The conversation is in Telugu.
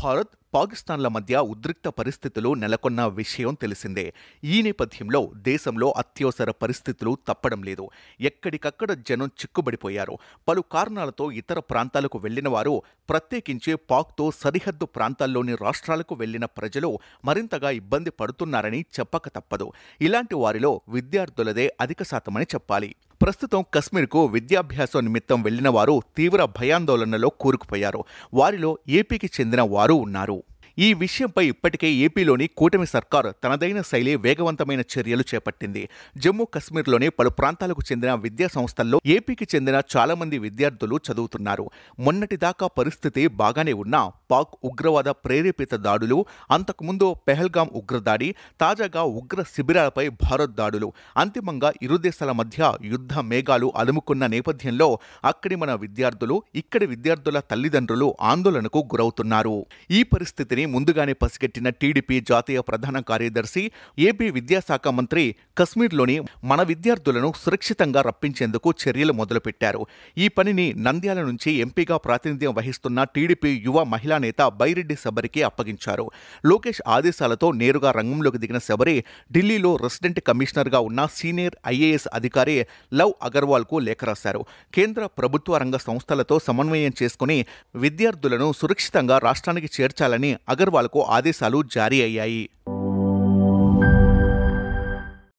భారత్, పాకిస్తాన్ల మధ్య ఉద్రిక్త పరిస్థితులు నెలకొన్న విషయం తెలిసిందే. ఈ నేపథ్యంలో దేశంలో అత్యవసర పరిస్థితులు తప్పడం లేదు. ఎక్కడికక్కడ జనం చిక్కుబడిపోయారు. పలు కారణాలతో ఇతర ప్రాంతాలకు వెళ్లిన వారు, ప్రత్యేకించి పాక్తో సరిహద్దు ప్రాంతాల్లోని రాష్ట్రాలకు వెళ్లిన ప్రజలు మరింతగా ఇబ్బంది పడుతున్నారని చెప్పక తప్పదు. ఇలాంటి వారిలో విద్యార్థులదే అధిక శాతమని చెప్పాలి. ప్రస్తుతం కశ్మీర్కు విద్యాభ్యాసం నిమిత్తం వెళ్లిన వారు తీవ్ర భయాందోళనలో కూరుకుపోయారు. వారిలో ఏపీకి చెందిన వారు ఉన్నారు. ఈ విషయంపై ఇప్పటికే ఏపీలోని కూటమి సర్కార్ తనదైన శైలి వేగవంతమైన చర్యలు చేపట్టింది. జమ్మూ కశ్మీర్లోని పలు ప్రాంతాలకు చెందిన విద్యా సంస్థల్లో ఏపీకి చెందిన చాలా మంది విద్యార్థులు చదువుతున్నారు. మొన్నటిదాకా పరిస్థితి బాగానే ఉన్నా పాక్ ఉగ్రవాద ప్రేరేపిత దాడులు, అంతకుముందు పెహల్గాం ఉగ్రదాడి, తాజాగా ఉగ్ర శిబిరాలపై భారత్ దాడులు, అంతిమంగా ఇరు దేశాల మధ్య యుద్ధ మేఘాలు అలుముకున్న నేపథ్యంలో అక్కడి మన విద్యార్థులు, ఇక్కడి విద్యార్థుల తల్లిదండ్రులు ఆందోళనకు గురవుతున్నారు. ఈ పరిస్థితిని ముందుగానే పసిగట్టిన టీడీపీ జాతీయ ప్రధాన కార్యదర్శి, ఏపీ విద్యాశాఖ మంత్రి కశ్మీర్లోని మన విద్యార్థులను సురక్షితంగా రప్పించేందుకు చర్యలు మొదలుపెట్టారు. ఈ పనిని నంద్యాల నుంచి ఎంపీగా ప్రాతినిధ్యం వహిస్తున్న టీడీపీ యువ మహిళా నేత బైరెడ్డి శబరికి అప్పగించారు. లోకేష్ ఆదేశాలతో నేరుగా రంగంలోకి దిగిన శబరి ఢిల్లీలో రెసిడెంట్ కమిషనర్గా ఉన్న సీనియర్ ఐఏఎస్ అధికారి లవ్ అగర్వాల్కు లేఖ రాశారు. కేంద్ర ప్రభుత్వ రంగ సంస్థలతో సమన్వయం చేసుకుని విద్యార్థులను సురక్షితంగా రాష్ట్రానికి చేర్చాలని అగర్వాల్కు ఆదేశాలు జారీ అయ్యాయి.